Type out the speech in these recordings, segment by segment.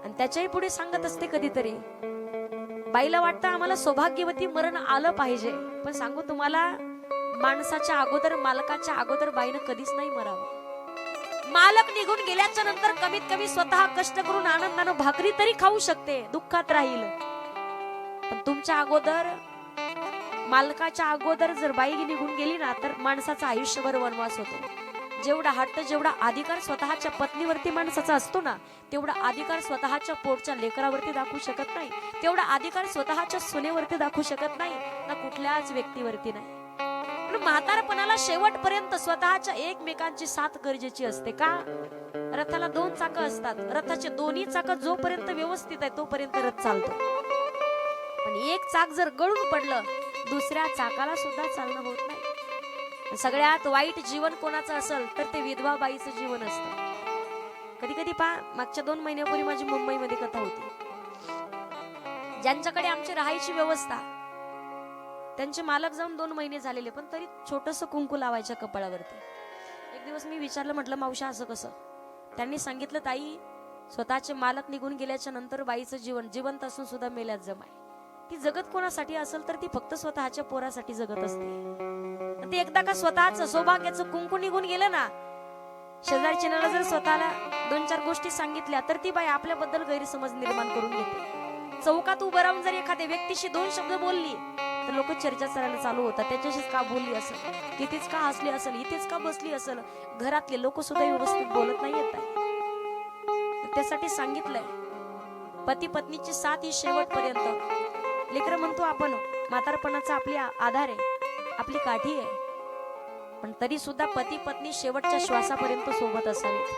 आणि त्याच्याही पुढे सांगत असते कधीतरी, बाईला वाटतं आम्हाला सौभाग्यवती मरण आलं पाहिजे, पण सांगू तुम्हाला, माणसाच्या अगोदर, मालकाच्या अगोदर बाईनं कधीच नाही मरावं. मालक निघून गेल्याच्या नंतर कमीत कमी स्वतः कष्ट करून आनंदानं भाकरी तरी खाऊ शकते, दुःखात राहील. पण तुमच्या अगोदर, मालकाच्या अगोदर जर बाई निघून गेली ना, तर माणसाचा आयुष्यभर वनवास होतो. जेवढा हट्ट, जेवढा अधिकार स्वतःच्या पत्नीवरती माणसाचा असतो ना, तेवढा अधिकार स्वतःच्या पोटच्या लेकरावरती दाखवू शकत नाही, तेवढा अधिकार स्वतःच्या सुनेवरती दाखवू शकत नाही, ना कुठल्याच व्यक्तीवरती नाही. पण म्हातारपणाला शेवटपर्यंत स्वतःच्या एकमेकांची साथ गरजेची असते. का? रथाला 2 चाकं असतात, रथाचे दोन्ही चाकं जोपर्यंत व्यवस्थित आहे तोपर्यंत रथ चालतो. पण एक चाक जर गळून पडलं, दुसऱ्या चाकाला सुद्धा चालणं होत नाही. सगळ्यात वाईट जीवन कोणाचं असेल तर ते विधवा बाईचं जीवन असतं. कधी कधी मागच्या 2 महिन्यापूर्वी माझी मुंबईमध्ये कथा होती. ज्यांच्याकडे आमची राहायची व्यवस्था, त्यांचे मालक जाऊन 2 महिने झालेले, पण तरी छोटस कुंकू लावायच्या कपाळावरती. एक दिवस मी विचारलं, म्हटलं मावशा असं कसं? त्यांनी सांगितलं, ताई, स्वतःचे मालक निघून गेल्याच्या नंतर बाईचं जीवन जिवंत असून सुद्धा मेल्यात जमाय. ती जगत कोणासाठी असेल तर ती फक्त स्वतःच्या पोरासाठी जगत असते. ते एकदा का स्वतःच सौभाग्याचं कुंकू निघून गेलं ना, शेजारच्याला जर स्वतःला 2-4 गोष्टी सांगितल्या तर ती बाई आपल्याबद्दल गैरसमज निर्माण करून घेते. चौकात उभं राहून जर एखाद्या व्यक्तीशी 2 शब्द बोलली तर लोक चर्चा करायला चालू होतात, त्याच्याशीच का बोलली असेल, तिथेच का हसली असेल, इथेच का बसली असेल. घरातले लोक सुद्धा व्यवस्थित बोलत नाही येत. त्यासाठी सांगितलंय, पती पत्नीची साथ ही शेवटपर्यंत. लेकरं म्हणतो आपण, म्हातारपणाचा आपली आधार आहे, आपली काठी आहे, पण तरी सुद्धा पती पत्नी शेवटच्या श्वासापर्यंत सोबत असावीत,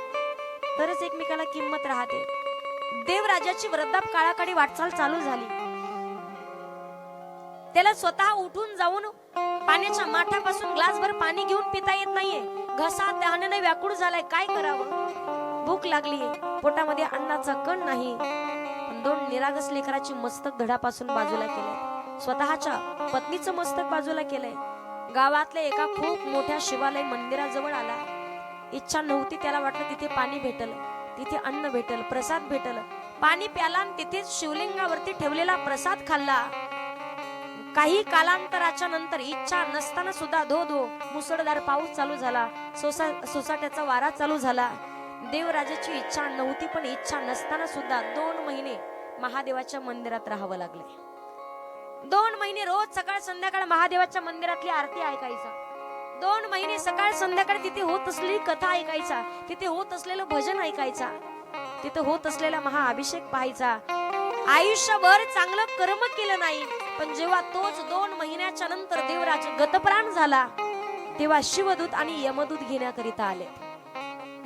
तरच एकमेकाला किंमत राहते. देवराजाची वृद्धाप काळाकडे वाटचाल चालू झाली. त्याला स्वतः उठून जाऊन पाण्याच्या माठापासून ग्लासभर पाणी घेऊन पिता येत नाहीये. घसा तहानेने व्याकुळ झालाय. काय करावं? भूक लागली, पोटामध्ये अन्नाचा कण नाही. 2 निरागस लेकराची मस्तक धडापासून बाजूला केले, स्वतःच्या पत्नीचं मस्तक बाजूला केलंय. गावातल्या एका खूप मोठ्या शिवालय मंदिराजवळ आला. इच्छा नव्हती, त्याला वाटलं तिथे पाणी भेटल, तिथे अन्न भेटल, प्रसाद भेटल. पाणी प्याला आणि तिथेच शिवलिंगावरती ठेवलेला प्रसाद खाल्ला. काही कालांतराच्या नंतर इच्छा नसताना सुद्धा धो धो मुसळधार पाऊस चालू झाला, सोसाट्याचा वारा चालू झाला. देवराजाची इच्छा नव्हती, पण इच्छा नसताना सुद्धा 2 महिने महादेवाच्या मंदिरात राहावं लागले. 2 महिने रोज सकाळ संध्याकाळ महादेवाच्या मंदिरातली आरती ऐकायचा. 2 महिने सकाळ संध्याकाळ तिथे होत असलेली कथा ऐकायचा, तिथे होत असलेलं भजन ऐकायचा, तिथे होत असलेला महाअभिषेक पाहायचा. आयुष्यभर चांगलं कर्म केलं नाही, पण जेव्हा तोच 2 महिन्याच्या नंतर देवराज गतप्राण झाला, तेव्हा शिवदूत आणि यमदूत घेण्याकरिता आले.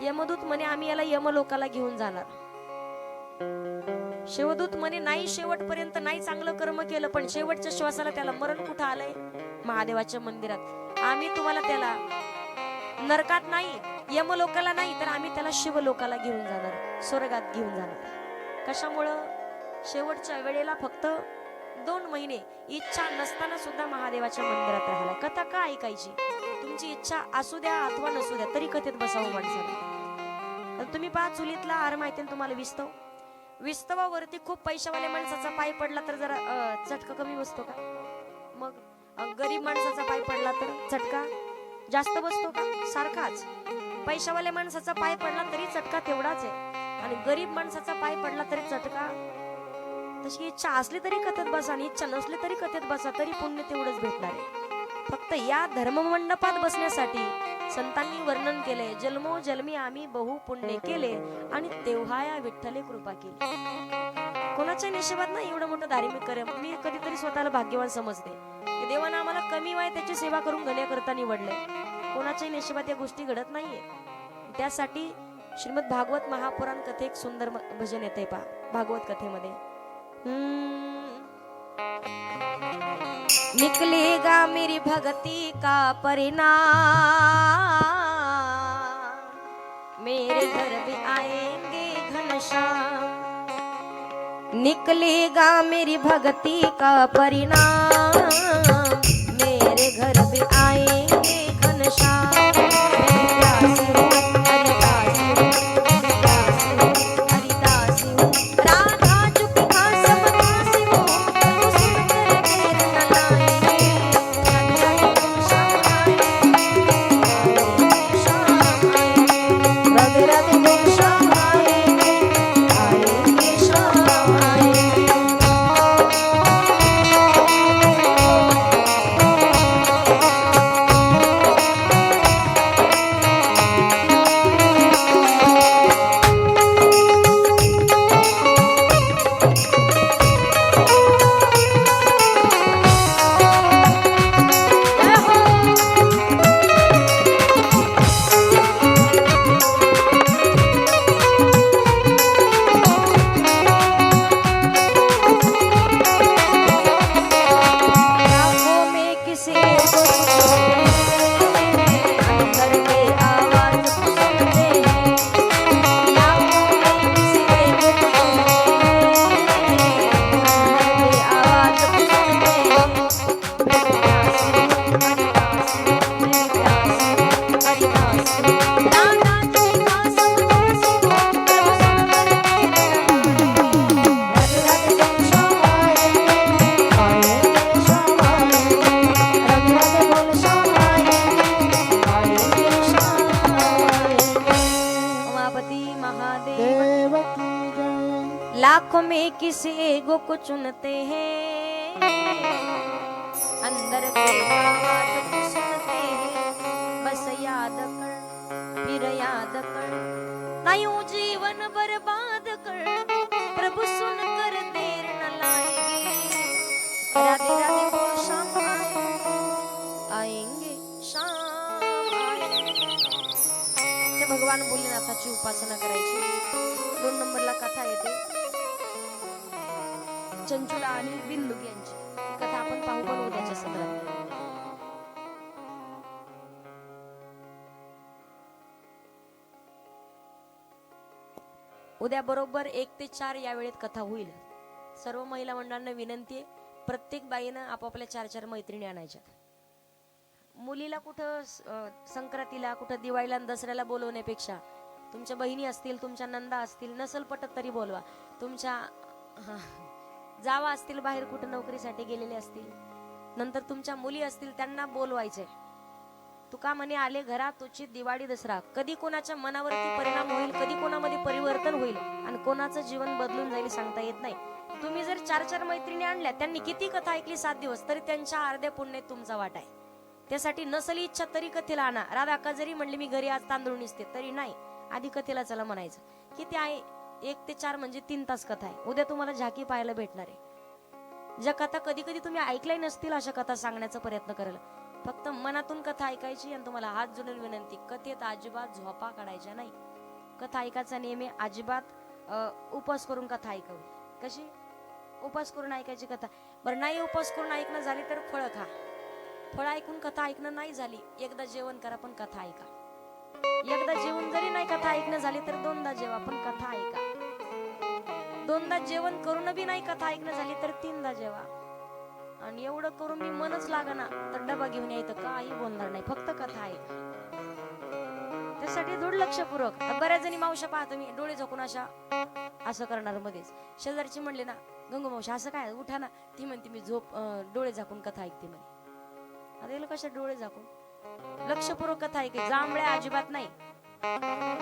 यमदूत म्हणे, आम्ही याला यमलोकाला घेऊन जाणार. शिवदूत म्हणे, नाही, शेवटपर्यंत नाही चांगलं कर्म केलं, पण शेवटच्या श्वासाला त्याला मरण कुठं आलंय? महादेवाच्या मंदिरात. आम्ही तुम्हाला त्याला नरकात नाही, यमलोकाला नाही, तर आम्ही त्याला शिवलोकाला घेऊन जाणार, स्वर्गात घेऊन जाणार. कशामुळं? शेवटच्या वेळेला फक्त 2 महिने इच्छा नसताना सुद्धा महादेवाच्या मंदिरात राहिला. कथा का ऐकायची? तुमची इच्छा असू द्या अथवा नसू द्या, तरी कथेत बसावं माणसाला. तुम्ही पहा, चुलीतला आर माहिती तुम्हाला, विस्तवावरती खूप पैशावाल्या माणसाचा पाय पडला तर जरा चटका कमी बसतो का? मग गरीब माणसाचा पाय पडला तर चटका जास्त बसतो का? सारखाच. पैशावाल्या माणसाचा पाय पडला तरी चटका तेवढाच आहे, आणि गरीब माणसाचा पाय पडला तरी चटका. तशी इच्छा असली तरी कथेत बसा आणि इच्छा नसली तरी कथेत बसा, तरी पुण्य तेवढंच भेटणार आहे. फक्त या धर्ममंडपात बसण्यासाठी संतांनी वर्णन केले, जन्मोजन्मी आम्ही बहु पुण्य केले आणि तेव्हा या विठ्ठले कृपा केली. कोणाच्या नशिबात नाही एवढं मोठं धार्मिक कार्य. मी कधीतरी स्वतःला भाग्यवान समजते की देवानं आम्हाला कमी वय त्याची सेवा करून घेण्याकरता निवडले. कोणाच्याही नशिबात या गोष्टी घडत नाहीये. त्यासाठी श्रीमद भागवत महापुराण कथे एक सुंदर भजन येते पहा भागवत कथेमध्ये. निकलेगा मेरी भक्ति का परिणाम, मेरे घर भी आएंगे घनश्याम. निकलेगा मेरी भक्ति का परिणाम, मेरे घर भी आएंगे घनश्याम. हरिदास हूँ, हरिदास हूँ, हरिदास हूँ, लाखों में किसी एगो को चुनते हैं, अंदर की आवाज को सुनते हैं, बस याद कर फिर याद कर, ना यूं जीवन बर्बाद कर, प्रभु सुन कर देर न लाएंगे, राधे राधे बोल शाम आएंगे शाम आएंगे। ते भगवान भोलेनाथाची उपासना करायची। 2 नंबरला कथा येते चंचुला आणि बिंदुक यांची। कथा आपण पाहू पण उद्याच्या सत्रात। उद्या बरोबर 1 ते 4 या वेळेत कथा होईल। सर्व महिला मंडळांना विनंती आहे, प्रत्येक बाईनं आपापल्या 4-4 मैत्रिणी आणायच्या। मुलीला कुठं संक्रांतीला, कुठं दिवाळीला, दसऱ्याला बोलवण्यापेक्षा तुमच्या बहिणी असतील, तुमच्या नंदा असतील, नसल पटत तरी बोलवा। तुमच्या जावा असतील, बाहेर कुठं नोकरीसाठी गेलेले असतील, नंतर तुमच्या मुली असतील, त्यांना बोलवायचे। तुका म्हणे आले घरात तुझी दिवाळी दसरा। कधी कोणाच्या मनावरती परिणाम होईल, कधी कोणामध्ये परिवर्तन होईल आणि कोणाचं जीवन बदलून जाईल सांगता येत नाही। तुम्ही जर 4-4 मैत्रिणी आणल्या, त्यांनी किती कथा ऐकली 7 दिवस, तरी त्यांच्या अर्ध्या पुण्यात तुमचा वाटा आहे। त्यासाठी नसली इच्छा तरी कथेला आणा। राधा का जरी म्हणली मी घरी आज तांदूळ निसते तरी नाही, आधी कथेला चला म्हणायचं। किती आहे 1 ते 4 म्हणजे 3 तास कथा आहे। उद्या तुम्हाला झाकी पाहायला भेटणार आहे। ज्या कथा कधी कधी तुम्ही ऐकल्या नसतील अशा कथा सांगण्याचा प्रयत्न करेल। फक्त मनातून कथा ऐकायची आणि तुम्हाला हात जोडून विनंती, कथेत अजिबात झोपा काढायच्या नाही। कथा ऐकायचा नेहमी अजिबात उपवास करून कथा ऐकावी। कशी उपवास करून ऐकायची कथा? बरं नाही उपवास करून ऐकणं झाली तर फळं खा। फळ ऐकून कथा ऐकणं नाही झाली, एकदा जेवण करा पण कथा ऐका। एकदा जेवण जरी नाही कथा ऐकणं झाली तर 2दा जेवा पण कथा ऐका। 2दा जेवण करून बी नाही कथा ऐकणं झाली तर 3दा जेवा। आणि एवढं करून मी मनच लागना तर डबा घेऊन यायचं, काही बोलणार नाही, फक्त कथा ऐका। त्यासाठी दुर्लक्षपूर्वक बऱ्याच जणी मावशा पाहतो मी डोळे झाकून अशा असं करणार मध्येच। शेजारची म्हणले ना, गंगू मावशी असं काय उठा ना, ती म्हणते मी डोळे झाकून कथा ऐकते म्हणे। आता कशा डोळे झाकून लक्षपूर्वक कथा ऐकायची। जांभळ्या अजिबात नाही,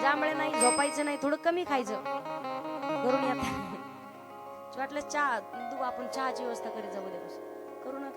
जांभळे नाही, झोपायचं नाही, थोडं कमी खायचं करून येत वाटलं चहा दूध आपण चहाची व्यवस्था करीत जाऊ द्या करू नका।